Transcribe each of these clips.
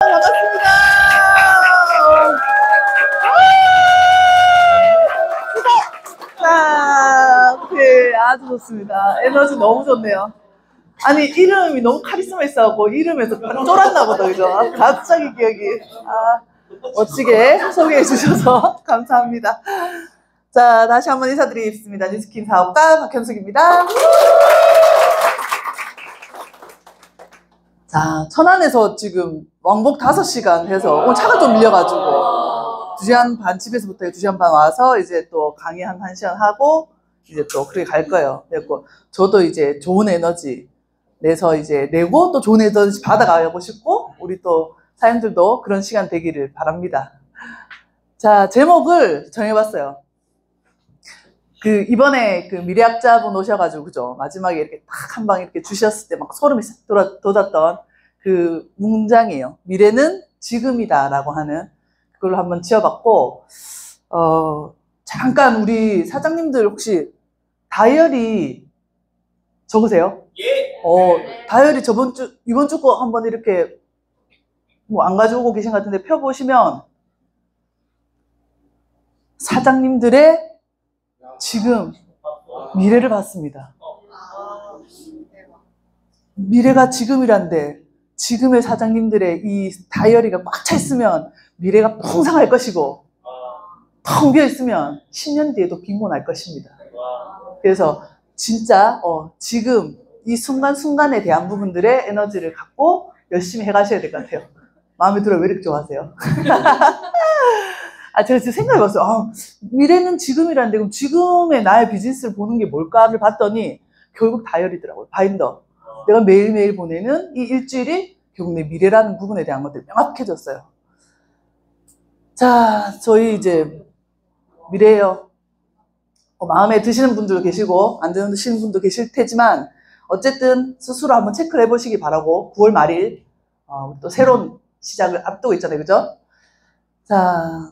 반갑습니다. 자, 오케이. 아주 좋습니다. 에너지 너무 좋네요. 아니, 이름이 너무 카리스마 있어갖고, 이름에서 쫄았나 보다, 그죠? 갑자기 기억이. 멋지게 소개해 주셔서 감사합니다. 자, 다시 한번 인사드리겠습니다. 뉴스킨 사업가 박현숙입니다. 자, 천안에서 지금 왕복 5시간 해서 오늘 차가 좀 밀려가지고 2시간 반 집에서부터 2시간 반 와서 이제 또 강의 한 1시간 하고 이제 또 그렇게 갈 거예요. 그래서 저도 이제 좋은 에너지 내서 이제 내고 또 좋은 에너지 받아가고 싶고 우리 또 사연들도 그런 시간 되기를 바랍니다. 자, 제목을 정해봤어요. 이번에 미래학자분 오셔가지고, 그죠? 마지막에 이렇게 딱 한 방 이렇게 주셨을 때 막 소름이 싹 돋았던 그 문장이에요. 미래는 지금이다라고 하는 그걸로 한번 지어봤고, 잠깐 우리 사장님들 혹시 다이어리 적으세요? 예. 다이어리 이번 주 거 한번 이렇게 뭐 안 가지고 계신 것 같은데 펴보시면 사장님들의 지금 미래를 봤습니다. 미래가 지금이란데 지금의 사장님들의 이 다이어리가 꽉 차 있으면 미래가 풍성할 것이고 텅 비어 있으면 10년 뒤에도 빈곤할 것입니다. 그래서 진짜 지금 이 순간순간에 대한 부분들의 에너지를 갖고 열심히 해가셔야 될 것 같아요. 마음에 들어요? 왜 이렇게 좋아하세요? 제가 지금 생각해봤어요. 미래는 지금이라는데 그럼 지금의 나의 비즈니스를 보는 게 뭘까를 봤더니 결국 다이어리더라고요. 바인더. 내가 매일매일 보내는 이 일주일이 결국 내 미래라는 부분에 대한 것들이 명확해졌어요. 자, 저희 이제 미래예요. 마음에 드시는 분들도 계시고 안 드시는 분도 계실 테지만 어쨌든 스스로 한번 체크를 해보시기 바라고 9월 말일 또 새로운 시작을 앞두고 있잖아요. 그죠? 자,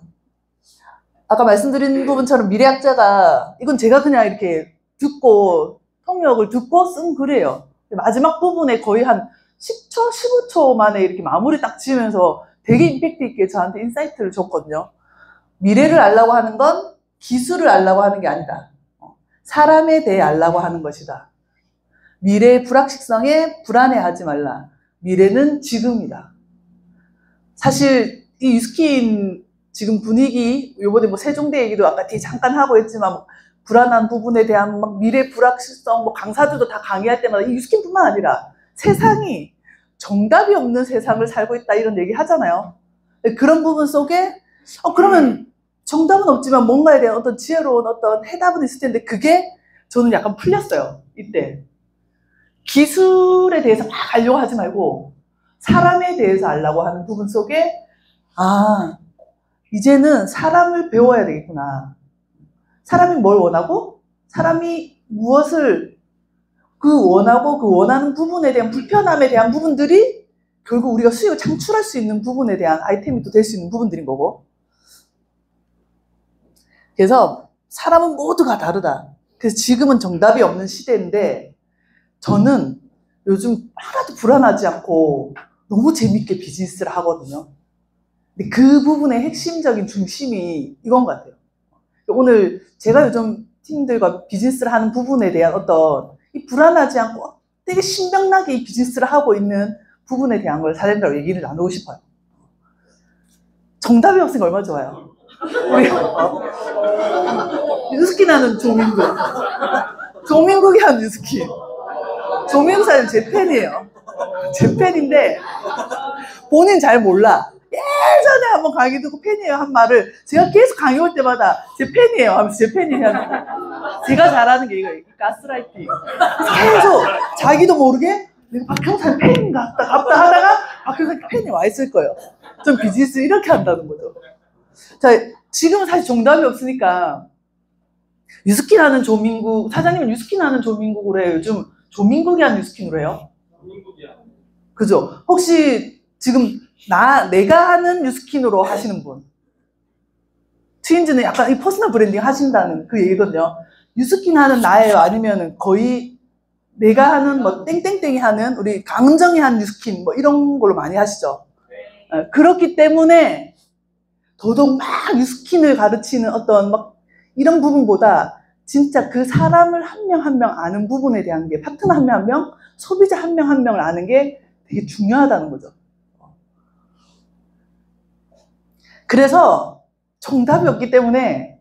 아까 말씀드린 부분처럼 미래학자가 이건 제가 그냥 이렇게 듣고 통역을 듣고 쓴 글이에요. 마지막 부분에 거의 한 10초, 15초 만에 이렇게 마무리 딱 지으면서 되게 임팩트 있게 저한테 인사이트를 줬거든요. 미래를 알라고 하는 건 기술을 알라고 하는 게 아니다. 사람에 대해 알라고 하는 것이다. 미래의 불확실성에 불안해하지 말라. 미래는 지금이다. 사실 이 유스킨 지금 분위기, 요번에 뭐 세종대 얘기도 아까 뒤에 잠깐 하고 있지만 불안한 부분에 대한 막 미래 불확실성, 뭐 강사들도 다 강의할 때마다 이 유스킨뿐만 아니라 세상이 정답이 없는 세상을 살고 있다 이런 얘기 하잖아요. 그런 부분 속에 그러면 정답은 없지만 뭔가에 대한 어떤 지혜로운 어떤 해답은 있을 텐데 그게 저는 약간 풀렸어요. 이때 기술에 대해서 막 알려고 하지 말고 사람에 대해서 알려고 하는 부분 속에 이제는 사람을 배워야 되겠구나. 사람이 뭘 원하고 사람이 무엇을 원하고 원하는 부분에 대한 불편함에 대한 부분들이 결국 우리가 수익을 창출할 수 있는 부분에 대한 아이템이 또 될 수 있는 부분들인 거고. 그래서 사람은 모두가 다르다. 그래서 지금은 정답이 없는 시대인데 저는 요즘 하나도 불안하지 않고 너무 재밌게 비즈니스를 하거든요. 근데 그 부분의 핵심적인 중심이 이건 것 같아요. 오늘 제가 요즘 팀들과 비즈니스를 하는 부분에 대한 어떤 이 불안하지 않고 되게 신명나게 이 비즈니스를 하고 있는 부분에 대한 걸 사장님들하고 얘기를 나누고 싶어요. 정답이 없으니까 얼마나 좋아요. 우리 유스킨 하는 조민국. 조민국이 하는 유스킨. 조민국 사장님 제 팬이에요. 제 팬인데 본인 잘 몰라. 예전에 한번 강의 듣고 팬이에요 한 말을 제가 계속 강의 올 때마다 제 팬이에요 하면서 제 팬이에요. 제가 잘하는 게 이거예요. 가스라이팅. 계속 자기도 모르게 내가 박형산 팬인가 갑다 하다가 박형산 팬이 와 있을 거예요. 전 비즈니스 이렇게 한다는 거죠. 자, 지금은 사실 정답이 없으니까 유스킨 하는 조민국 사장님은 유스킨 하는 조민국으로 해요. 요즘 조민국이 하는 유스킨으로 해요. 그죠? 혹시 지금 내가 하는 유스킨으로 하시는 분 트윈즈는 약간 이 퍼스널 브랜딩 하신다는 그 얘기거든요. 유스킨 하는 나예요? 아니면 거의 내가 하는 뭐 땡땡땡이 하는 우리 강은정이 하는 유스킨 뭐 이런 걸로 많이 하시죠? 그렇기 때문에 더더욱 막 뉴스킨을 가르치는 어떤 막 이런 부분보다 진짜 그 사람을 한 명 한 명 아는 부분에 대한 게, 파트너 한 명 한 명, 소비자 한 명 한 명을 아는 게 되게 중요하다는 거죠. 그래서 정답이 없기 때문에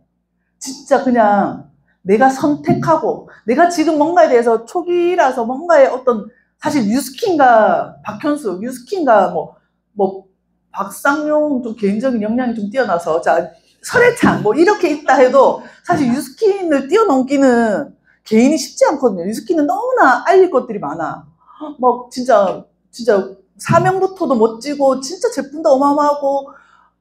진짜 그냥 내가 선택하고, 내가 지금 뭔가에 대해서 초기라서 뭔가에 어떤, 사실 뉴스킨과 박현수, 뉴스킨과 뭐 박상용 좀 개인적인 역량이 좀 뛰어나서, 자, 설해창 뭐 이렇게 있다 해도 사실 뉴스킨을 뛰어넘기는 개인이 쉽지 않거든요. 뉴스킨은 너무나 알릴 것들이 많아. 막 진짜 사명부터도 멋지고 진짜 제품도 어마어마하고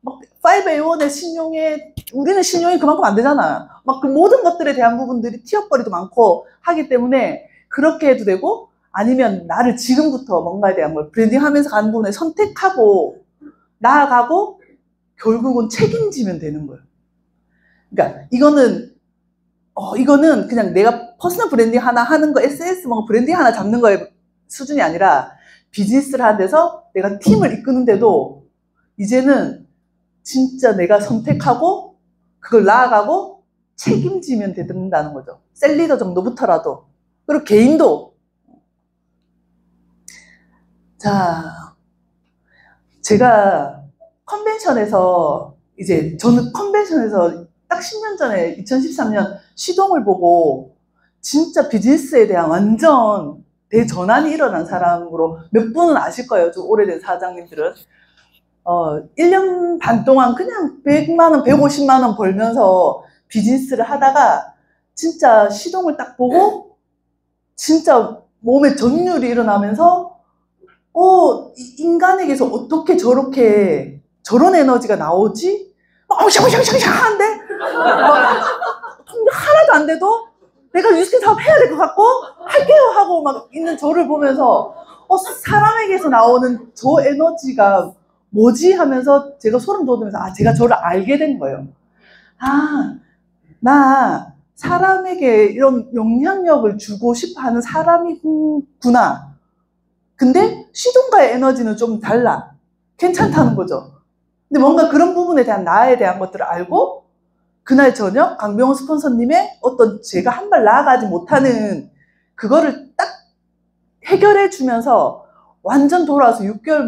막 5A1의 신용에, 우리는 신용이 그만큼 안 되잖아요. 막 그 모든 것들에 대한 부분들이 티업거리도 많고 하기 때문에 그렇게 해도 되고, 아니면 나를 지금부터 뭔가에 대한 걸 브랜딩하면서 가는 부분에 선택하고 나아가고 결국은 책임지면 되는 거예요. 그러니까 이거는 그냥 내가 퍼스널 브랜딩 하나 하는 거, SNS 뭐 브랜딩 하나 잡는 거의 수준이 아니라, 비즈니스를 하는 데서 내가 팀을 이끄는데도 이제는 진짜 내가 선택하고 그걸 나아가고 책임지면 된다는 거죠. 셀리더 정도부터라도. 그리고 개인도. 자, 제가 컨벤션에서, 이제 저는 컨벤션에서 딱 10년 전에 2013년 시동을 보고 진짜 비즈니스에 대한 완전 대전환이 일어난 사람으로, 몇 분은 아실 거예요. 좀 오래된 사장님들은. 1년 반 동안 그냥 100만 원, 150만 원 벌면서 비즈니스를 하다가 진짜 시동을 딱 보고 진짜 몸에 전율이 일어나면서 인간에게서 어떻게 저런 에너지가 나오지? 막 샹샹샹샹한데 하나도 안 돼도 내가 뉴스킨 사업 해야 될 것 같고 할게요 하고 막 있는 저를 보면서 사람에게서 나오는 저 에너지가 뭐지 하면서 제가 소름 돋으면서 제가 저를 알게 된 거예요. 나 사람에게 이런 영향력을 주고 싶어 하는 사람이구나. 근데 시동과의 에너지는 좀 달라. 괜찮다는 거죠. 근데 뭔가 그런 부분에 대한 나에 대한 것들을 알고 그날 저녁 강병원 스폰서님의 어떤 제가 한 발 나아가지 못하는 그거를 딱 해결해 주면서 완전 돌아와서 6개월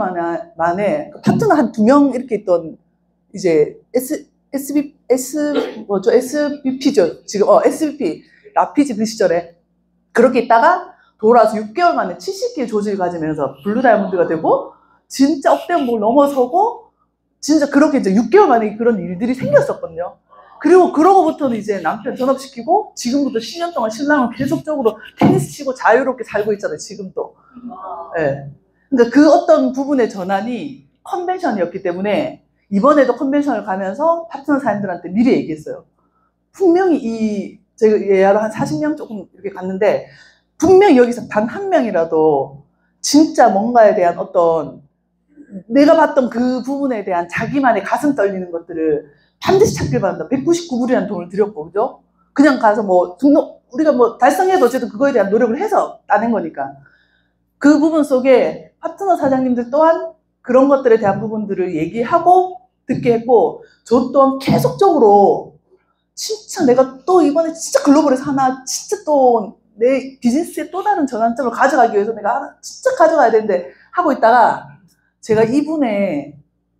만에 파트너 한 2명 이렇게 있던 이제 SVP죠. 지금 SVP 라피지 그 시절에 그렇게 있다가 돌아와서 6개월 만에 70개 조직을 가지면서 블루 다이아몬드가 되고 진짜 업된 걸 넘어서고 진짜 그렇게 이제 6개월 만에 그런 일들이 생겼었거든요. 그리고 그러고부터는 이제 남편 전업시키고 지금부터 10년 동안 신랑은 계속적으로 테니스 치고 자유롭게 살고 있잖아요. 지금도. 네. 그러니까 그 어떤 부분의 전환이 컨벤션이었기 때문에 이번에도 컨벤션을 가면서 파트너 사람들한테 미리 얘기했어요. 분명히 제가 예하로 한 40명 조금 이렇게 갔는데 분명히 여기서 단 한 명이라도 진짜 뭔가에 대한 어떤 내가 봤던 그 부분에 대한 자기만의 가슴 떨리는 것들을 반드시 찾길 바란다. 199불이라는 돈을 들였고, 그죠? 그냥 가서 우리가 달성해도 어쨌든 그거에 대한 노력을 해서 따낸 거니까. 그 부분 속에 파트너 사장님들 또한 그런 것들에 대한 부분들을 얘기하고 듣게 했고, 저 또한 계속적으로 진짜 내가 또 이번에 진짜 글로벌에서 하나 진짜 또 내 비즈니스의 또 다른 전환점을 가져가기 위해서 내가 하나 진짜 가져가야 되는데 하고 있다가 제가 이분의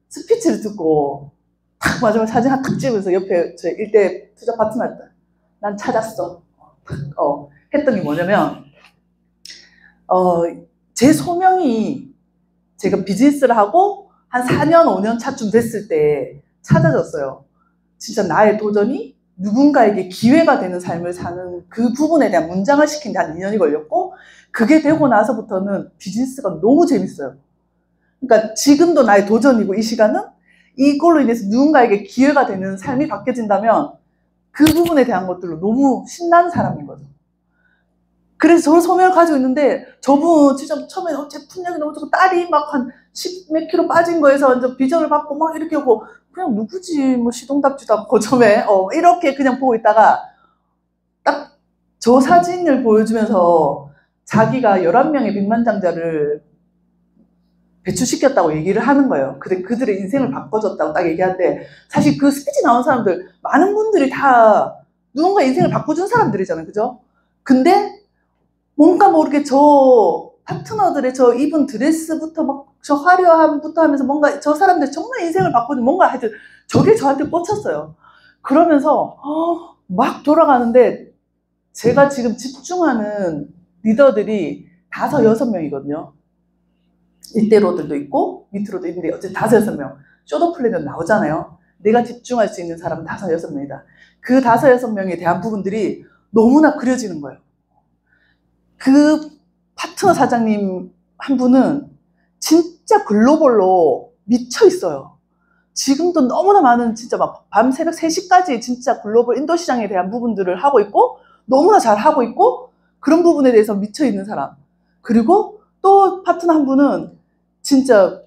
스피치를 듣고 탁 마지막 사진 하나 탁 찍으면서 옆에 제 일대 투자 파트너였다. 난 찾았어. 했던 게 뭐냐면 제 소명이 제가 비즈니스를 하고 한 4년 5년 차쯤 됐을 때 찾아졌어요. 진짜 나의 도전이 누군가에게 기회가 되는 삶을 사는 그 부분에 대한 문장을 시킨 데 한 2년이 걸렸고 그게 되고 나서부터는 비즈니스가 너무 재밌어요. 그러니까 지금도 나의 도전이고 이 시간은 이걸로 인해서 누군가에게 기회가 되는 삶이 바뀌어진다면 그 부분에 대한 것들로 너무 신나는 사람인 거죠. 그래서 저를 소명을 가지고 있는데 저분 진짜 처음에 제품력이 너무 좋고 딸이 막 한 10몇 킬로 빠진 거에서 이제 비전을 받고 막 이렇게 하고 그냥 누구지 뭐 시동답지도 않고 처음에 이렇게 그냥 보고 있다가 딱 저 사진을 보여주면서 자기가 11명의 백만장자를 배출시켰다고 얘기를 하는 거예요. 근데 그들의 인생을 바꿔줬다고 딱 얘기하는데, 사실 그 스피치 나온 사람들 많은 분들이 다 누군가 인생을 바꿔준 사람들이잖아요. 그죠? 근데 뭔가 모르게 저 파트너들의 저 입은 드레스부터 막 저 화려함부터 하면서 뭔가 저 사람들 정말 인생을 바꿔준 뭔가 하여튼 저게 저한테 꽂혔어요. 그러면서 막 돌아가는데, 제가 지금 집중하는 리더들이 5, 6명이거든요. 일대로들도 있고 밑으로도 있는데 어쨌든 5, 6명. 쇼더 플랜은 나오잖아요. 내가 집중할 수 있는 사람은 5, 6명이다. 그 5, 6명에 대한 부분들이 너무나 그려지는 거예요. 그 파트너 사장님 한 분은 진짜 글로벌로 미쳐 있어요. 지금도 너무나 많은 진짜 막 밤 새벽 3시까지 진짜 글로벌 인도 시장에 대한 부분들을 하고 있고 너무나 잘 하고 있고 그런 부분에 대해서 미쳐 있는 사람. 그리고 또 파트너 한 분은 진짜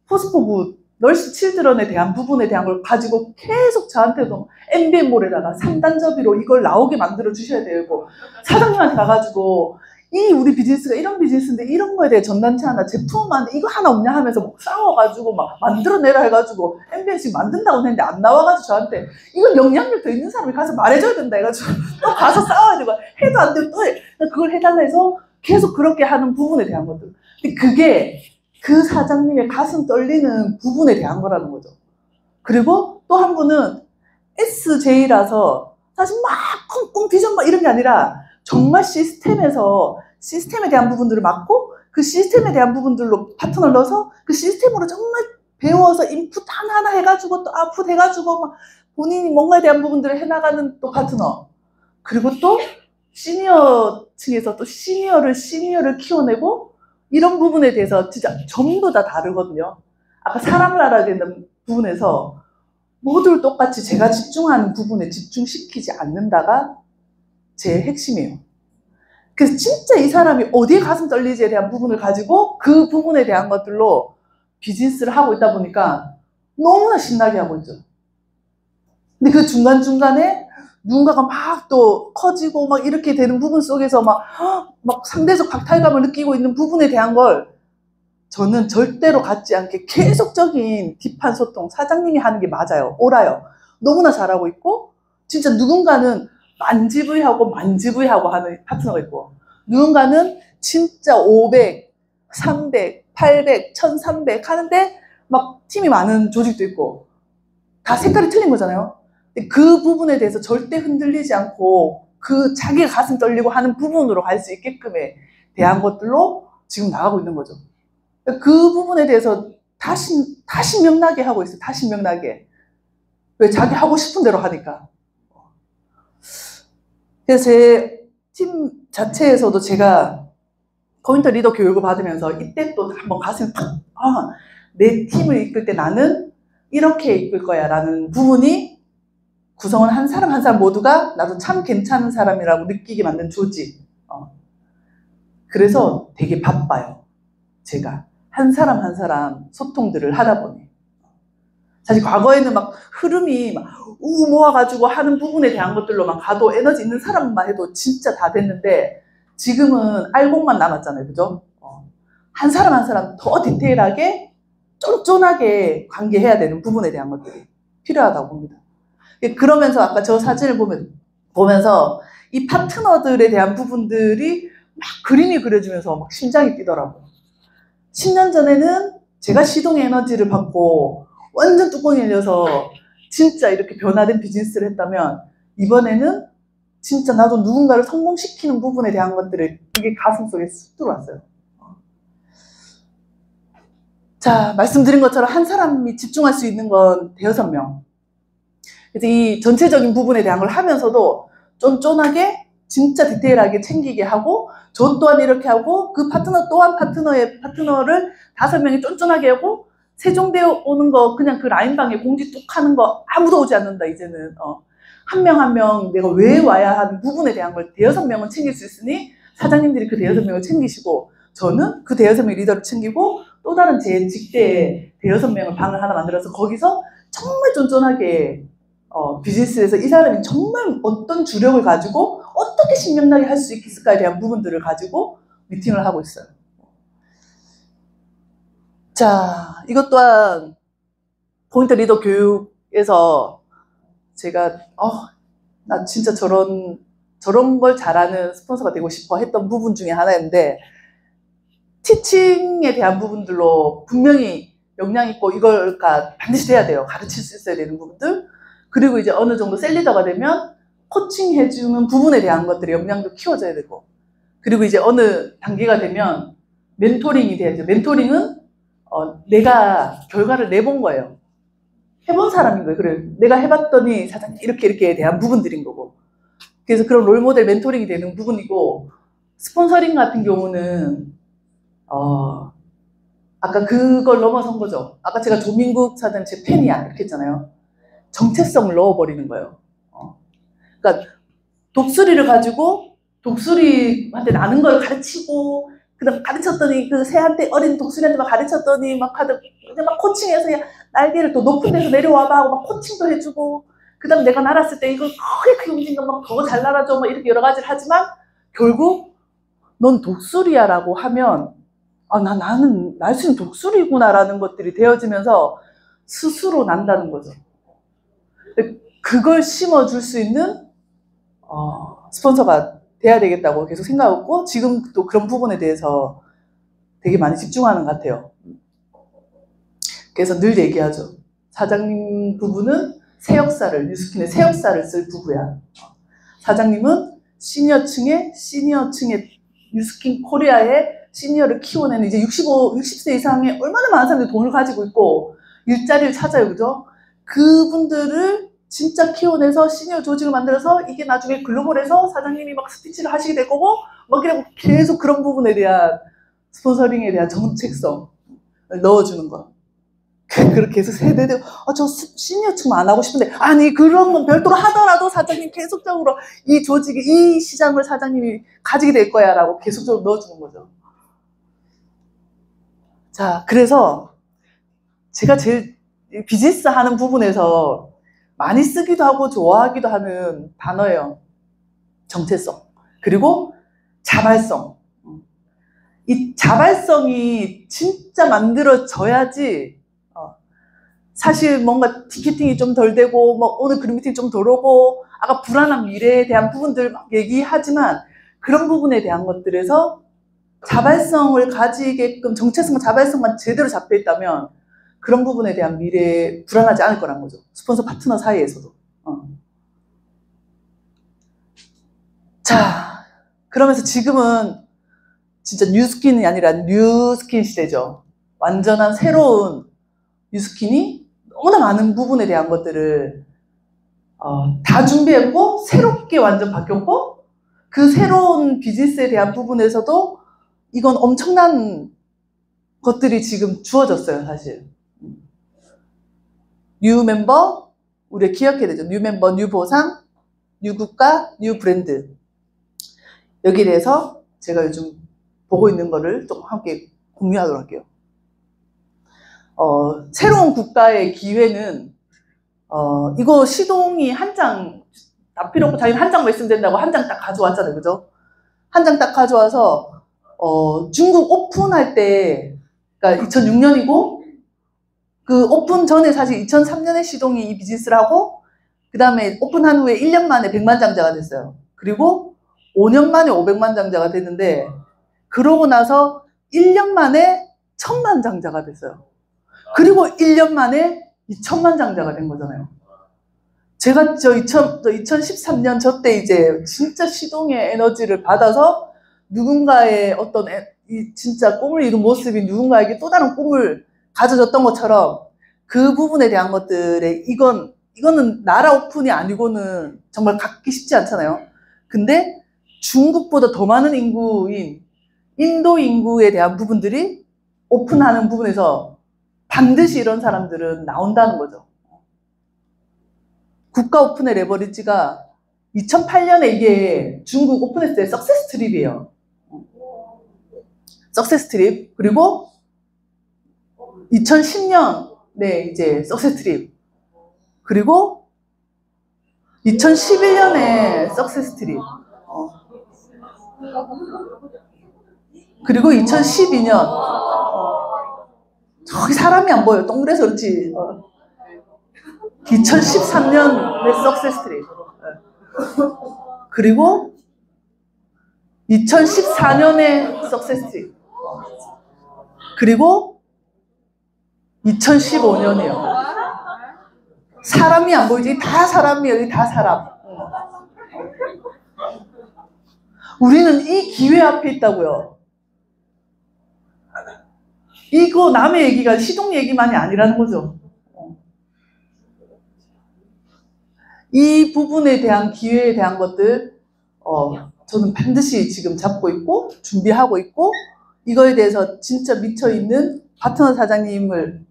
포스포브 널스 칠드런에 대한 부분에 대한 걸 가지고 계속 저한테도 MBM몰에다가 3단접이로 이걸 나오게 만들어 주셔야 되고, 사장님한테 가가지고 이 우리 비즈니스가 이런 비즈니스인데 이런 거에 대해 전단지 하나 제품만 이거 하나 없냐 하면서 막 싸워가지고 막 만들어내라 해가지고 MBM씩 만든다고 했는데 안 나와가지고 저한테 이건 영향력 더 있는 사람이 가서 말해줘야 된다 해가지고 또 가서 싸워야 되고 해도 안 되고 또 해. 그걸 해달라 해서 계속 그렇게 하는 부분에 대한 것들. 근데 그게 그 사장님의 가슴 떨리는 부분에 대한 거라는 거죠. 그리고 또 한 분은 SJ라서 사실 막 쿵쿵 비전 막 이런 게 아니라 정말 시스템에서 시스템에 대한 부분들을 맡고 그 시스템에 대한 부분들로 파트너를 넣어서 그 시스템으로 정말 배워서 인풋 하나하나 해가지고 또 아웃풋 해가지고 막 본인이 뭔가에 대한 부분들을 해나가는 또 파트너. 그리고 또 시니어 층에서 또 시니어를 키워내고 이런 부분에 대해서 진짜 전부 다 다르거든요. 아까 사람을 알아야 되는 부분에서 모두 똑같이 제가 집중하는 부분에 집중시키지 않는다가 제 핵심이에요. 그래서 진짜 이 사람이 어디에 가슴 떨리지에 대한 부분을 가지고 그 부분에 대한 것들로 비즈니스를 하고 있다 보니까 너무나 신나게 하고 있죠. 근데 그 중간중간에 누군가가 막 또 커지고 막 이렇게 되는 부분 속에서 막 상대적 박탈감을 느끼고 있는 부분에 대한 걸 저는 절대로 갖지 않게 계속적인 딥한 소통, 사장님이 하는 게 맞아요. 옳아요. 너무나 잘하고 있고, 진짜 누군가는 만지부이하고 하는 파트너가 있고, 누군가는 진짜 500, 300, 800, 1300 하는데 막 팀이 많은 조직도 있고, 다 색깔이 틀린 거잖아요. 그 부분에 대해서 절대 흔들리지 않고 그 자기가 가슴 떨리고 하는 부분으로 갈 수 있게끔에 대한 것들로 지금 나가고 있는 거죠. 그 부분에 대해서 다시 명나게 하고 있어요. 다시 명나게. 왜? 자기 하고 싶은 대로 하니까. 그래서 제 팀 자체에서도 제가 포인터 리더 교육을 받으면서 이때 또 한번 가슴이 탁, 내 팀을 이끌 때 나는 이렇게 이끌 거야 라는 부분이 구성원 한 사람 한 사람 모두가 나도 참 괜찮은 사람이라고 느끼게 만든 조직. 그래서 되게 바빠요. 제가 한 사람 한 사람 소통들을 하다 보니. 사실 과거에는 막 흐름이 막 모아가지고 하는 부분에 대한 것들로만 가도 에너지 있는 사람만 해도 진짜 다 됐는데 지금은 알곡만 남았잖아요. 그죠? 한 사람 한 사람 더 디테일하게 쫀쫀하게 관계해야 되는 부분에 대한 것들이 필요하다고 봅니다. 그러면서 아까 저 사진을 보면서 이 파트너들에 대한 부분들이 막 그림이 그려지면서 막 심장이 뛰더라고요. 10년 전에는 제가 시동의 에너지를 받고 완전 뚜껑이 열려서 진짜 이렇게 변화된 비즈니스를 했다면 이번에는 진짜 나도 누군가를 성공시키는 부분에 대한 것들을 이게 가슴속에 쑥 들어왔어요. 자, 말씀드린 것처럼 한 사람이 집중할 수 있는 건 5명. 그래서 이 전체적인 부분에 대한 걸 하면서도 쫀쫀하게 진짜 디테일하게 챙기게 하고 저 또한 이렇게 하고 그 파트너 또한 파트너를 5명이 쫀쫀하게 하고 세종대에 오는 거 그냥 그 라인방에 공지 뚝 하는 거 아무도 오지 않는다 이제는. 한 명 한 명 내가 왜 와야 하는 부분에 대한 걸 5명은 챙길 수 있으니 사장님들이 그 5명을 챙기시고 저는 그 5명의 리더를 챙기고 또 다른 제 직대에 5명을 방을 하나 만들어서 거기서 정말 쫀쫀하게 비즈니스에서 이 사람이 정말 어떤 주력을 가지고 어떻게 신명나게 할 수 있을까에 대한 부분들을 가지고 미팅을 하고 있어요. 자, 이것 또한 포인트 리더 교육에서 제가 나 진짜 저런 걸 잘하는 스폰서가 되고 싶어 했던 부분 중에 하나였는데, 티칭에 대한 부분들로 분명히 역량 있고 이걸 반드시 돼야 돼요. 가르칠 수 있어야 되는 부분들. 그리고 이제 어느 정도 셀리더가 되면 코칭해주는 부분에 대한 것들의 역량도 키워져야 되고, 그리고 이제 어느 단계가 되면 멘토링이 돼야죠. 멘토링은 내가 결과를 내본 거예요. 해본 사람인 거예요. 그래, 내가 해봤더니 사장님 이렇게에 대한 부분들인 거고. 그래서 그런 롤모델 멘토링이 되는 부분이고, 스폰서링 같은 경우는 아까 그걸 넘어선 거죠. 아까 제가 조민국 사장님 제 팬이야 이렇게 했잖아요. 정체성을 넣어버리는 거예요. 그러니까 독수리를 가지고 독수리한테 나는 걸 가르치고, 그다음 가르쳤더니 그 새한테, 어린 독수리한테만 가르쳤더니 막 이제 막 코칭해서 날개를 또 높은 데서 내려와봐 하고 막 코칭도 해주고, 그다음 내가 날았을 때 이걸 크게 움직인 거 막 더 잘 날아줘 막 이렇게 여러 가지를 하지만, 결국 넌 독수리야라고 하면 나는 날 수 있는 독수리구나라는 것들이 되어지면서 스스로 난다는 거죠. 그걸 심어줄 수 있는 스폰서가 돼야 되겠다고 계속 생각하고, 지금 또 그런 부분에 대해서 되게 많이 집중하는 것 같아요. 그래서 늘 얘기하죠. 사장님 부부는 새 역사를, 뉴스킨의 새 역사를 쓸 부부야. 사장님은 시니어층의 뉴스킨 코리아의 시니어를 키워내는, 이제 60세 이상의 얼마나 많은 사람들이 돈을 가지고 있고 일자리를 찾아요. 그죠? 그분들을 진짜 키워내서 시니어 조직을 만들어서 이게 나중에 글로벌에서 사장님이 막 스피치를 하시게 될 거고, 막 이러고 계속 그런 부분에 대한 스폰서링에 대한 정책성을 넣어주는 거. 그렇게 해서 세대들, 저 시니어층 안 하고 싶은데, 아니, 그런 건 별도로 하더라도 사장님 계속적으로 이 조직이, 이 시장을 사장님이 가지게 될 거야 라고 계속적으로 넣어주는 거죠. 자, 그래서 제가 제일 비즈니스 하는 부분에서 많이 쓰기도 하고 좋아하기도 하는 단어예요. 정체성. 그리고 자발성. 이 자발성이 진짜 만들어져야지, 사실 뭔가 티켓팅이 좀 덜 되고, 오늘 그런 미팅이 좀 덜 오고, 아까 불안한 미래에 대한 부분들 막 얘기하지만, 그런 부분에 대한 것들에서 자발성을 가지게끔, 정체성과 자발성만 제대로 잡혀 있다면 그런 부분에 대한 미래에 불안하지 않을 거란 거죠. 스폰서 파트너 사이에서도. 자, 그러면서 지금은 진짜 뉴스킨이 아니라 뉴스킨 시대죠. 완전한 새로운 뉴스킨이 너무나 많은 부분에 대한 것들을 다 준비했고, 새롭게 완전 바뀌었고, 그 새로운 비즈니스에 대한 부분에서도 이건 엄청난 것들이 지금 주어졌어요, 사실. 뉴 멤버, 우리가 기억해야 되죠. 뉴 멤버, 뉴 보상, 뉴 국가, 뉴 브랜드. 여기에 대해서 제가 요즘 보고 있는 거를 좀 함께 공유하도록 할게요. 새로운 국가의 기회는, 이거 시동이 한 장, 다 필요 없고 자기는 한 장만 있으면 된다고 한 장 딱 가져왔잖아요. 그죠? 한 장 딱 가져와서, 중국 오픈할 때, 그러니까 2006년이고, 그 오픈 전에 사실 2003년에 시동이 이 비즈니스를 하고, 그 다음에 오픈한 후에 1년 만에 100만 장자가 됐어요. 그리고 5년 만에 500만 장자가 됐는데, 그러고 나서 1년 만에 1000만 장자가 됐어요. 그리고 1년 만에 2000만 장자가 된 거잖아요. 제가 2013년 저 때 이제 진짜 시동의 에너지를 받아서 누군가의 어떤 진짜 꿈을 이룬 모습이 누군가에게 또 다른 꿈을 가져줬던 것처럼, 그 부분에 대한 것들에 이거는 나라 오픈이 아니고는 정말 갖기 쉽지 않잖아요. 근데 중국보다 더 많은 인구인 인도 인구에 대한 부분들이 오픈하는 부분에서 반드시 이런 사람들은 나온다는 거죠. 국가 오픈의 레버리지가 2008년에 이게 중국 오픈했을 때 석세스 트립이에요. 석세스 트립. 그리고 2010년에 이제 석세스 트립. 그리고 2011년에 석세스 트립. 그리고 2012년. 저기 사람이 안 보여. 동그래서 그렇지. 2013년의 석세스 스토리. 그리고 2014년의 석세스 스토리. 그리고 2015년이요. 사람이 안 보이지? 다 사람이에요. 여기 다 사람. 우리는 이 기회 앞에 있다고요. 이거 남의 얘기가 시동 얘기만이 아니라는 거죠. 이 부분에 대한 기회에 대한 것들 저는 반드시 지금 잡고 있고 준비하고 있고 이거에 대해서 진짜 미쳐있는 파트너 사장님을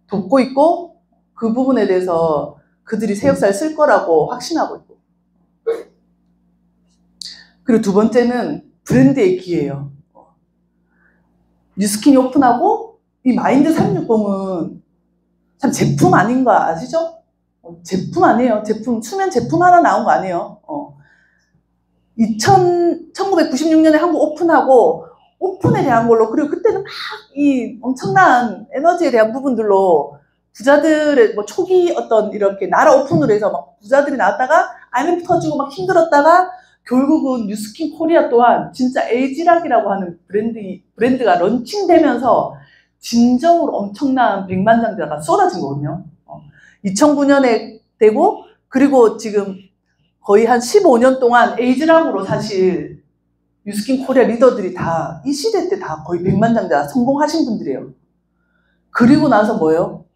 돕고 있고 그 부분에 대해서 그들이 새 역사를 쓸 거라고 확신하고 있고 그리고 두 번째는 브랜드의 기회예요. 뉴스킨이 오픈하고 이 마인드 360은 참 제품 아닌 거 아시죠? 제품 아니에요. 제품, 수면 제품 하나 나온 거 아니에요. 1996년에 한국 오픈하고 오픈에 대한 걸로 그리고 그때는 막 이 엄청난 에너지에 대한 부분들로 부자들의 뭐 초기 어떤 이렇게 나라 오픈으로 해서 막 부자들이 나왔다가 IMF 터지고 막 힘들었다가 결국은 뉴스킨 코리아 또한 진짜 에이지락이라고 하는 브랜드가 런칭되면서 진정으로 엄청난 백만장자가 쏟아진 거거든요. 2009년에 되고 그리고 지금 거의 한 15년 동안 에이지락으로 사실 뉴스킨 코리아 리더들이 다 이 시대 때 다 거의 백만장자 성공하신 분들이에요. 그리고 나서 뭐예요?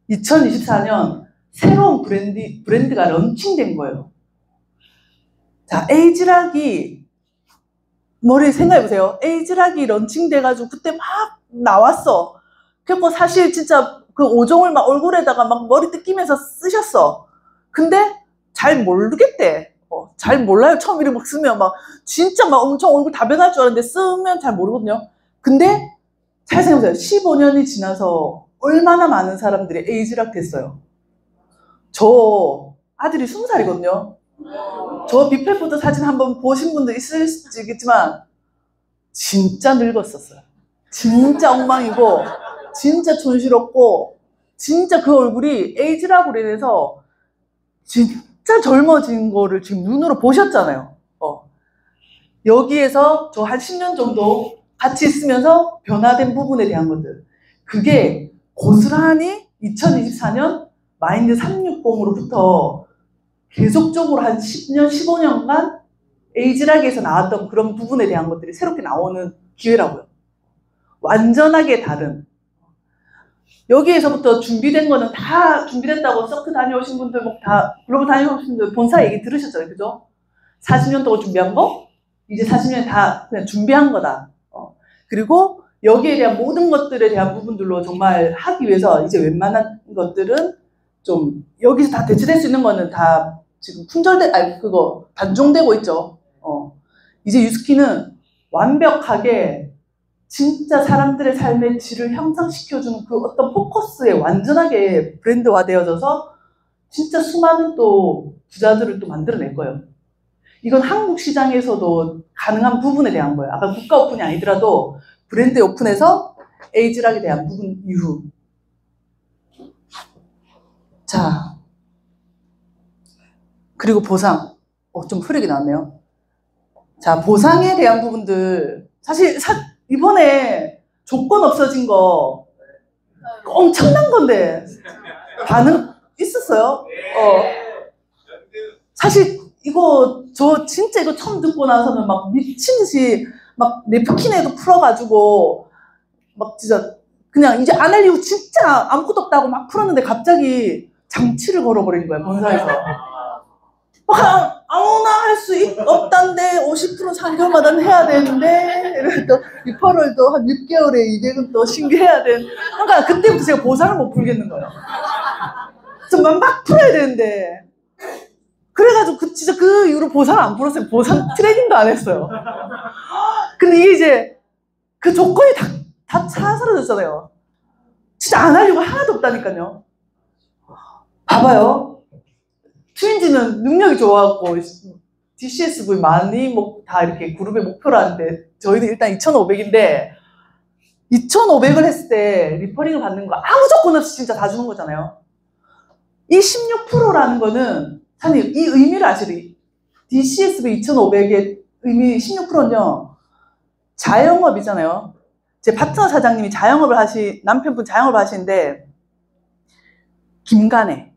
2024년 새로운 브랜드가 런칭된 거예요. 자, 에이지락이 머리 생각해보세요. 에이지락이 런칭돼가지고 그때 막 나왔어. 그리고 사실 진짜 그 5종을 막 얼굴에다가 막 머리 뜯기면서 쓰셨어. 근데 잘 모르겠대. 잘 몰라요. 처음 이름 막 쓰면 막 진짜 막 엄청 얼굴 다 변할 줄 알았는데 쓰면 잘 모르거든요. 근데 잘 생각해보세요. 15년이 지나서 얼마나 많은 사람들이 에이지락 됐어요. 저 아들이 20살이거든요. 저 비페포드 사진 한번 보신 분도 있을지겠지만 진짜 늙었었어요. 진짜 엉망이고 진짜 촌스럽고 진짜 그 얼굴이 에이지락으로 인해서 진짜 젊어진 거를 지금 눈으로 보셨잖아요. 여기에서 저 한 10년 정도 같이 있으면서 변화된 부분에 대한 것들 그게 고스란히 2024년 마인드 360으로부터 계속적으로 한 10년, 15년간 에이지락에서 나왔던 그런 부분에 대한 것들이 새롭게 나오는 기회라고요. 완전하게 다른. 여기에서부터 준비된 거는 다 준비됐다고 서클 다녀오신 분들, 뭐 다 글로벌 다녀오신 분들 본사 얘기 들으셨잖아요. 그죠? 40년 동안 준비한 거, 이제 40년 다 그냥 준비한 거다. 그리고 여기에 대한 모든 것들에 대한 부분들로 정말 하기 위해서 이제 웬만한 것들은 좀 여기서 다 대체될 수 있는 거는 다 지금 단종되고 있죠. 이제 유스킨은 완벽하게 진짜 사람들의 삶의 질을 향상시켜주는 그 어떤 포커스에 완전하게 브랜드화 되어져서 진짜 수많은 또 부자들을 또 만들어낼 거예요. 이건 한국 시장에서도 가능한 부분에 대한 거예요. 아까 국가 오픈이 아니더라도 브랜드 오픈에서 에이지락에 대한 부분 이후. 자, 그리고 보상. 좀 흐르게 나왔네요. 자, 보상에 대한 부분들. 사실 이번에 조건 없어진 거 엄청난 건데 반응 있었어요? 사실 저 진짜 이거 처음 듣고 나서는 막 미친 듯이 막 냅킨에도 풀어가지고 막 진짜 그냥 이제 안 할 이유 진짜 아무것도 없다고 막 풀었는데 갑자기 장치를 걸어버린 거야, 본사에서. 막 아무나 할 수 없단데 50% 3개월마다 해야 되는데 이러면 또 리퍼럴도 한 6개월에 200은 또 신규해야 되는. 그러니까 그때부터 제가 보상을 못 풀겠는 거예요. 정말 막 풀어야 되는데 그래가지고 진짜 그 이후로 보상을 안 풀었어요. 보상 트레이닝도 안 했어요. 근데 이게 이제 그 조건이 다 사라졌잖아요. 진짜 안 하려고 하나도 없다니까요. 봐봐요. 트윈즈는 능력이 좋아갖고 DCSV 많이 다 이렇게 그룹의 목표로 하는데 저희는 일단 2,500인데 2,500을 했을 때 리퍼링을 받는 거 아무 조건 없이 진짜 다 주는 거잖아요. 이 16%라는 거는 사장님 이 의미를 아시리? DCSB 2,500의 의미 16%는요. 자영업이잖아요. 제 파트너 사장님이 남편분 자영업을 하시는데 김간애를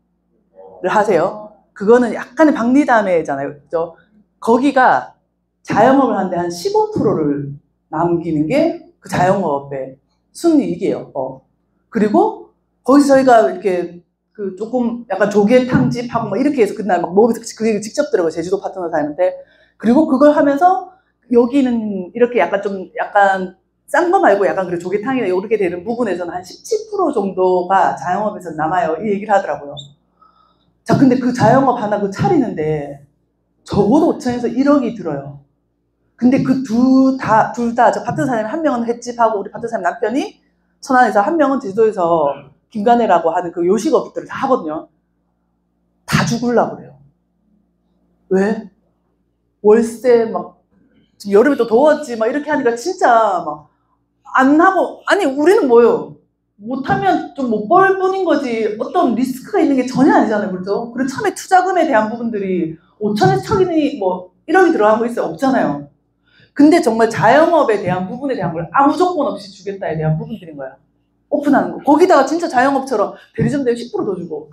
하세요. 그거는 약간의 박리담회잖아요. 그죠? 거기가 자영업을 하는데 한 15%를 남기는 게 그 자영업의 순이익이에요. 그리고 거기서 저희가 이렇게 그 조금 약간 조개탕집하고 막 이렇게 해서 그날 막 먹어서 그게 직접 들어가요. 제주도 파트너 사장님한테. 그리고 그걸 하면서 여기는 이렇게 약간 싼 거 말고 약간 그래 조개탕이나 이렇게 되는 부분에서는 한 17% 정도가 자영업에서 남아요. 이 얘기를 하더라고요. 자, 근데 그 자영업 하나 그 차리는데 적어도 5천에서 1억이 들어요. 근데 그 둘 다, 저 파트너 사장님 한 명은 횟집하고 우리 파트너 사장님 남편이 천안에서 한 명은 제주도에서 김간애라고 하는 그 요식업들을 다 하거든요. 다 죽으려고 그래요. 왜? 월세 막, 지금 여름에 또 더웠지 막 이렇게 하니까 진짜 막 안 하고, 아니 우리는 뭐요? 못하면 좀 못 벌 뿐인 거지 어떤 리스크가 있는 게 전혀 아니잖아요. 그렇죠? 그리고 처음에 투자금에 대한 부분들이 5천에서 1억이 뭐 1억이 들어간 거 있어요? 없잖아요. 근데 정말 자영업에 대한 부분에 대한 걸 아무 조건 없이 주겠다에 대한 부분들인 거야. 오픈하는 거. 거기다가 진짜 자영업처럼 대리점 대비 10%더 주고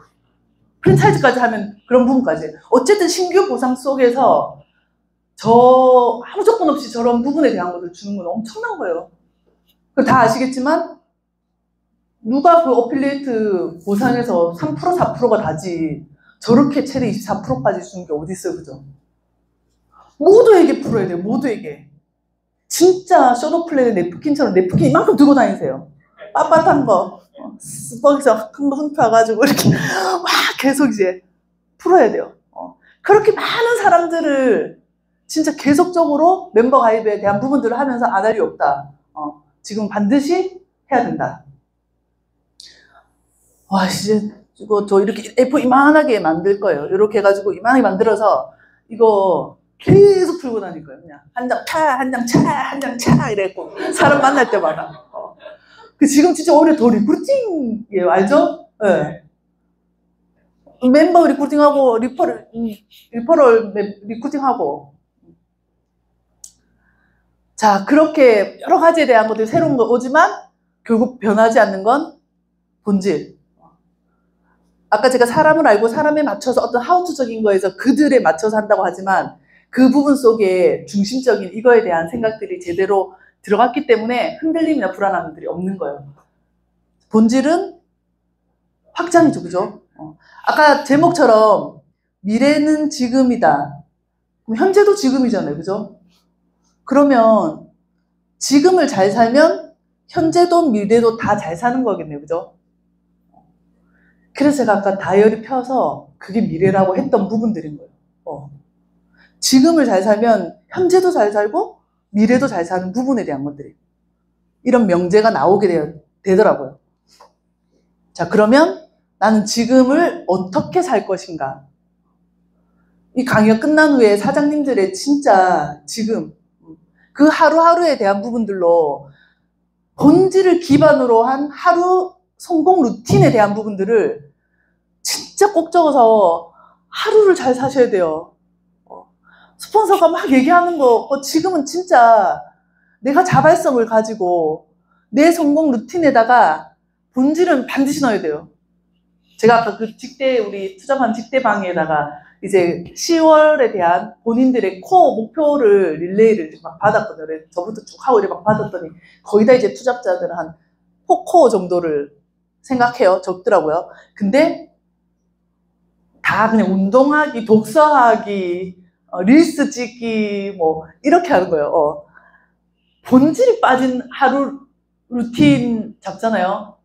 프랜차이즈까지 하면 그런 부분까지. 어쨌든 신규 보상 속에서 아무 조건 없이 저런 부분에 대한 것을 주는 건 엄청난 거예요. 다 아시겠지만 누가 그 어필리에이트 보상에서 3% 4%가 다지 저렇게 최대 24%까지 주는 게 어디 있어요. 그죠? 모두에게 풀어야 돼요. 모두에게. 진짜 쇼도플랜의 냅킨처럼 냅킨 이만큼 들고 다니세요. 빳빳한 거. 거기서 큰 거 훑어가지고 이렇게 막 계속 이제 풀어야 돼요. 그렇게 많은 사람들을 진짜 계속적으로 멤버 가입에 대한 부분들을 하면서 안 할 이유 없다. 지금 반드시 해야 된다. 와, 이제 이거 저 이렇게 A4 이만하게 만들 거예요. 이렇게 해가지고 이만하게 만들어서 이거 계속 풀고 다닐 거예요. 그냥 한 장 차, 한 장 차, 한 장 차 이랬고 사람 만날 때마다. 지금 진짜 올해 더 리크루팅이에요. 알죠? 네. 멤버 리크루팅하고 리퍼럴 리크루팅하고. 자, 그렇게 여러 가지에 대한 것들이 새로운 거 오지만 결국 변하지 않는 건 본질. 아까 제가 사람을 알고 사람에 맞춰서 어떤 하우투적인 거에서 그들에 맞춰서 한다고 하지만 그 부분 속에 중심적인 이거에 대한 생각들이 제대로 들어갔기 때문에 흔들림이나 불안함들이 없는 거예요. 본질은 확장이죠. 그죠? 아까 제목처럼 미래는 지금이다. 그럼 현재도 지금이잖아요. 그죠? 그러면 지금을 잘 살면 현재도 미래도 다 잘 사는 거겠네요. 그죠? 그래서 제가 아까 다이어리 펴서 그게 미래라고 했던 부분들인 거예요. 지금을 잘 살면 현재도 잘 살고 미래도 잘 사는 부분에 대한 것들이 이런 명제가 나오게 되더라고요. 자, 그러면 나는 지금을 어떻게 살 것인가? 이 강의가 끝난 후에 사장님들의 진짜 지금 그 하루하루에 대한 부분들로 본질을 기반으로 한 하루 성공 루틴에 대한 부분들을 진짜 꼭 적어서 하루를 잘 사셔야 돼요. 스폰서가 막 얘기하는 거 지금은 진짜 내가 자발성을 가지고 내 성공 루틴에다가 본질은 반드시 넣어야 돼요. 제가 아까 그 우리 투잡한 직대방에다가 이제 10월에 대한 본인들의 코어 목표를 릴레이를 막 받았거든요. 저부터 쭉 하고 이렇게 막 받았더니 거의 다 이제 투잡자들은 한 4코어 정도를 생각해요. 적더라고요. 근데 다 그냥 운동하기, 독서하기, 릴스 찍기 뭐 이렇게 하는 거예요. 본질이 빠진 하루 루틴 잡잖아요.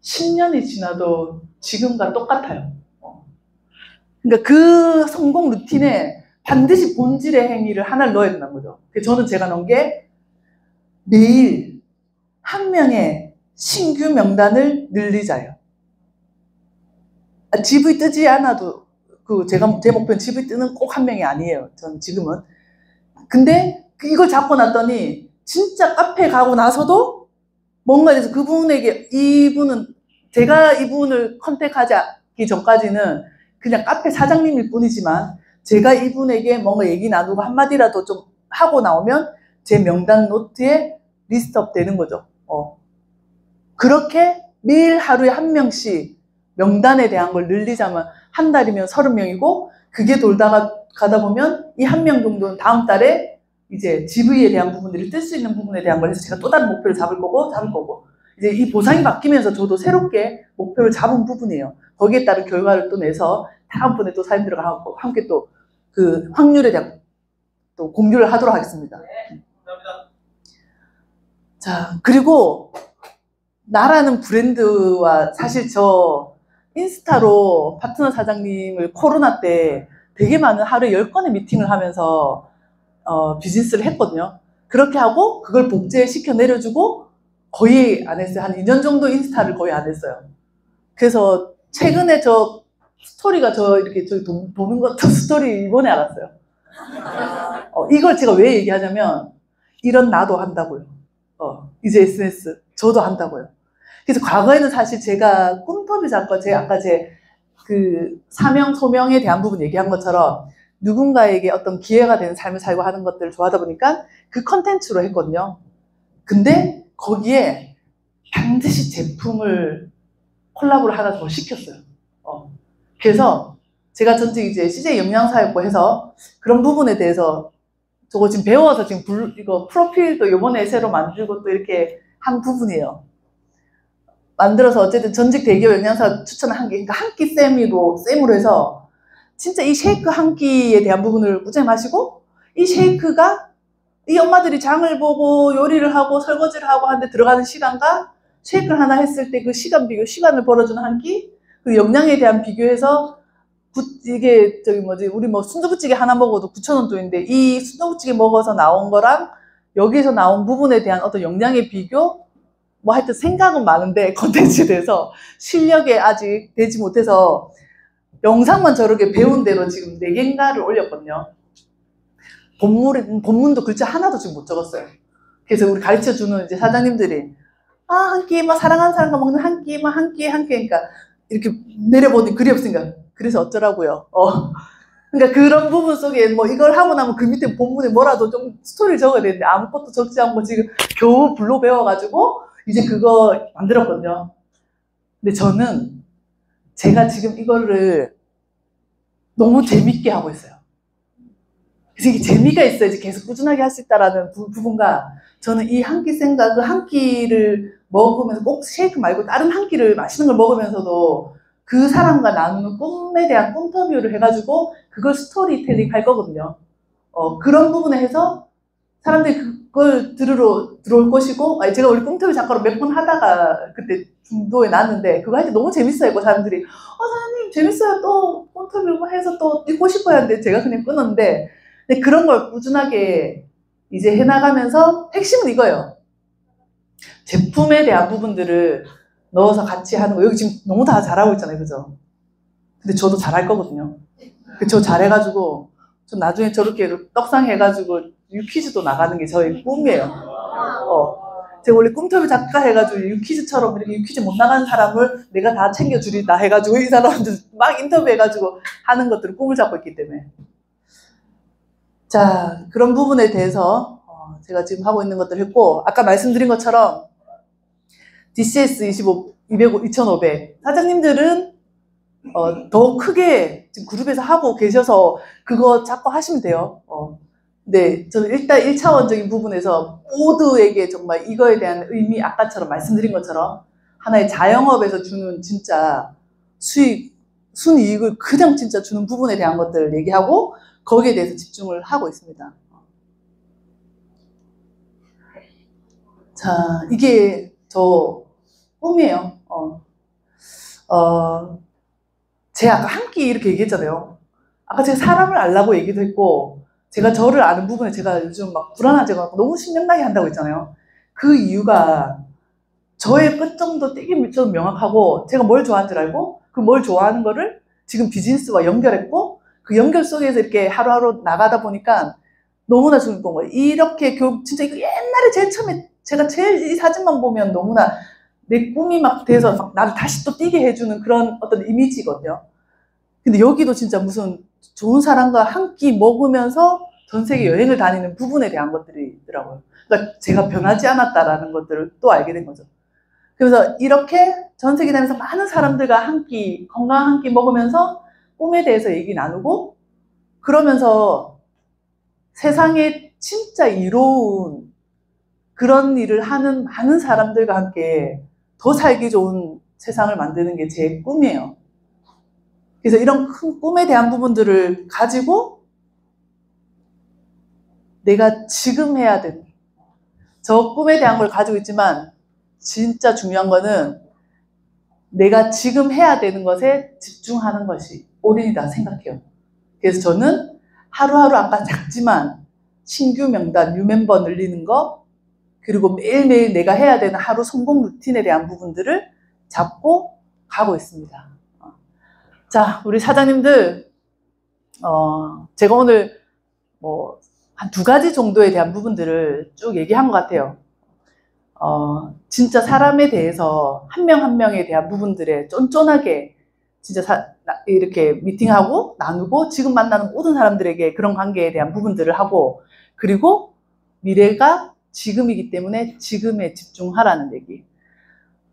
10년이 지나도 지금과 똑같아요. 그러니까 그 성공 루틴에 반드시 본질의 행위를 하나를 넣어야 된다는 거죠. 그래서 제가 넣은 게 매일 한 명의 신규 명단을 늘리자예요. GV 뜨지 않아도 제 목표는 GV 뜨는 꼭 한 명이 아니에요. 전 지금은. 근데 이걸 잡고 났더니 진짜 카페 가고 나서도 뭔가 그래서 그분에게 이분은 제가 이분을 컨택하기 전까지는 그냥 카페 사장님일 뿐이지만 제가 이분에게 뭔가 얘기 나누고 한마디라도 좀 하고 나오면 제 명단 노트에 리스트업 되는 거죠. 그렇게 매일 하루에 한 명씩 명단에 대한 걸 늘리자면 한 달이면 30명이고 그게 돌다가 가다 보면 이 한 명 정도는 다음 달에 이제 GV에 대한 부분들이 뜰 수 있는 부분에 대한 걸 해서 제가 또 다른 목표를 잡을 거고 이제 이 보상이 바뀌면서 저도 새롭게 목표를 잡은 부분이에요. 거기에 따른 결과를 또 내서 다음번에 또 사장님들과 함께 또 그 확률에 대한 또 공유를 하도록 하겠습니다. 네, 감사합니다. 자, 그리고 나라는 브랜드와 사실 저 인스타로 파트너 사장님을 코로나 때 되게 많은 하루에 10건의 미팅을 하면서 비즈니스를 했거든요. 그렇게 하고 그걸 복제시켜 내려주고 거의 안 했어요. 한 2년 정도 인스타를 거의 안 했어요. 그래서 최근에 저 스토리가 저 이렇게 저기 보는 것도 스토리 이번에 알았어요. 이걸 제가 왜 얘기하냐면 이런 나도 한다고요. 이제 SNS 저도 한다고요. 그래서 과거에는 사실 제가 꿈터비 작가 아까 제 그 사명 소명에 대한 부분 얘기한 것처럼 누군가에게 어떤 기회가 되는 삶을 살고 하는 것들을 좋아하다 보니까 그 컨텐츠로 했거든요. 근데 거기에 반드시 제품을 콜라보를 하나 더 시켰어요. 그래서 제가 전직 이제 CJ 영양사였고 해서 그런 부분에 대해서 저거 지금 배워서 지금 이거 프로필도 요번에 새로 만들고 또 이렇게 한 부분이에요. 만들어서 어쨌든 전직 대기업 영양사 추천을 한 게, 그러니까 한 끼 쌤으로 해서 진짜 이 쉐이크 한 끼에 대한 부분을 꾸준히 마시고 이 쉐이크가 이 엄마들이 장을 보고 요리를 하고 설거지를 하고 하는데 들어가는 시간과 쉐이크를 하나 했을 때 그 시간 비교, 시간을 벌어주는 한 끼, 그리고 영양에 대한 비교해서 이게 우리 뭐 순두부찌개 하나 먹어도 9,000원 돈인데 이 순두부찌개 먹어서 나온 거랑 여기서 나온 부분에 대한 어떤 영양의 비교, 뭐 하여튼 생각은 많은데 컨텐츠에 대해서 실력이 아직 되지 못해서 영상만 저렇게 배운 대로 지금 4개인가를 올렸거든요. 본문도 글자 하나도 지금 못 적었어요. 그래서 우리 가르쳐 주는 이제 사장님들이 한 끼, 막 사랑하는 사람과 먹는 한 끼, 막 한 끼, 그러니까 이렇게 내려보니 글이 없으니까 그래서 어쩌라고요. 그러니까 그런 부분 속에 뭐 이걸 하고 나면 그 밑에 본문에 뭐라도 좀 스토리를 적어야 되는데 아무것도 적지 않고 지금 겨우 불로 배워가지고 이제 그거 만들었거든요. 근데 저는 제가 지금 이거를 너무 재밌게 하고 있어요. 그래서 이게 재미가 있어야지 계속 꾸준하게 할 수 있다라는 부분과 저는 이 한 끼 생각, 그 한 끼를 먹으면서 꼭 쉐이크 말고 다른 한 끼를 맛있는 걸 먹으면서도 그 사람과 나누는 꿈에 대한 꿈터뷰를 해가지고 그걸 스토리텔링 할 거거든요. 그런 부분에 해서 사람들이 그걸 들어올 것이고, 제가 우리 꿈터뷰 작가로 몇 번 하다가 그때 중도에 났는데 그거 할 때 너무 재밌어요. 했고 사람들이 사장님 재밌어요. 또 꿈터뷰 해서 또 뛰고 싶어야 하는데 제가 그냥 끊었는데 근데 그런 걸 꾸준하게 이제 해나가면서 핵심은 이거예요. 제품에 대한 부분들을 넣어서 같이 하는 거. 여기 지금 너무 다 잘하고 있잖아요. 그죠? 근데 저도 잘할 거거든요. 저 잘해가지고 저 나중에 저렇게 떡상 해가지고 유퀴즈도 나가는 게 저희 꿈이에요. 제가 원래 꿈터뷰 작가 해가지고 유퀴즈처럼 이렇게 유퀴즈 못 나가는 사람을 내가 다 챙겨주리다 해가지고 이 사람들 막 인터뷰해가지고 하는 것들을 꿈을 잡고 있기 때문에. 자, 그런 부분에 대해서 제가 지금 하고 있는 것들을 했고, 아까 말씀드린 것처럼 DCS 2500 사장님들은 더 크게 지금 그룹에서 하고 계셔서 그거 자꾸 하시면 돼요. 네, 저는 일단 1차원적인 부분에서 모두에게 정말 이거에 대한 의미, 아까처럼 말씀드린 것처럼 하나의 자영업에서 주는 진짜 수익, 순이익을 그냥 진짜 주는 부분에 대한 것들을 얘기하고 거기에 대해서 집중을 하고 있습니다. 자, 이게 저 꿈이에요. 제가 아까 한 끼 이렇게 얘기했잖아요. 아까 제가 사람을 알라고 얘기도 했고, 제가 저를 아는 부분에 제가 요즘 막 불안하지가 너무 신명나게 한다고 했잖아요. 그 이유가 저의 끝점도 되게 좀 명확하고, 제가 뭘 좋아하는 줄 알고, 그 뭘 좋아하는 거를 지금 비즈니스와 연결했고, 그 연결 속에서 이렇게 하루하루 나가다 보니까 너무나 좋은 거예요. 이렇게 진짜 이거 옛날에 제일 처음에 제가 제일 이 사진만 보면 너무나 내 꿈이 막 돼서 막 나를 다시 또 뛰게 해주는 그런 어떤 이미지거든요. 근데 여기도 진짜 무슨 좋은 사람과 한 끼 먹으면서 전 세계 여행을 다니는 부분에 대한 것들이 있더라고요. 그러니까 제가 변하지 않았다라는 것들을 또 알게 된 거죠. 그래서 이렇게 전 세계 다니면서 많은 사람들과 한 끼, 건강한 한 끼 먹으면서 꿈에 대해서 얘기 나누고, 그러면서 세상에 진짜 이로운 그런 일을 하는 많은 사람들과 함께 더 살기 좋은 세상을 만드는 게 제 꿈이에요. 그래서 이런 큰 꿈에 대한 부분들을 가지고 내가 지금 해야 되는, 저 꿈에 대한 걸 가지고 있지만 진짜 중요한 거는 내가 지금 해야 되는 것에 집중하는 것이 올인이다 생각해요. 그래서 저는 하루하루 아까 작지만 신규 명단, 뉴멤버 늘리는 거, 그리고 매일매일 내가 해야 되는 하루 성공 루틴에 대한 부분들을 잡고 가고 있습니다. 자, 우리 사장님들, 제가 오늘 한 2가지 정도에 대한 부분들을 쭉 얘기한 것 같아요. 진짜 사람에 대해서 한 명 한 명에 대한 부분들에 쫀쫀하게 진짜 이렇게 미팅하고 나누고 지금 만나는 모든 사람들에게 그런 관계에 대한 부분들을 하고, 그리고 미래가 지금이기 때문에 지금에 집중하라는 얘기.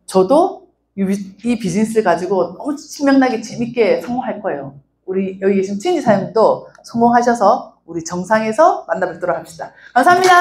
저도 이 비즈니스를 가지고 너무 신명나게 재밌게 성공할 거예요. 우리 여기 계신 트윈지 사장님도 성공하셔서 우리 정상에서 만나 뵙도록 합시다. 감사합니다.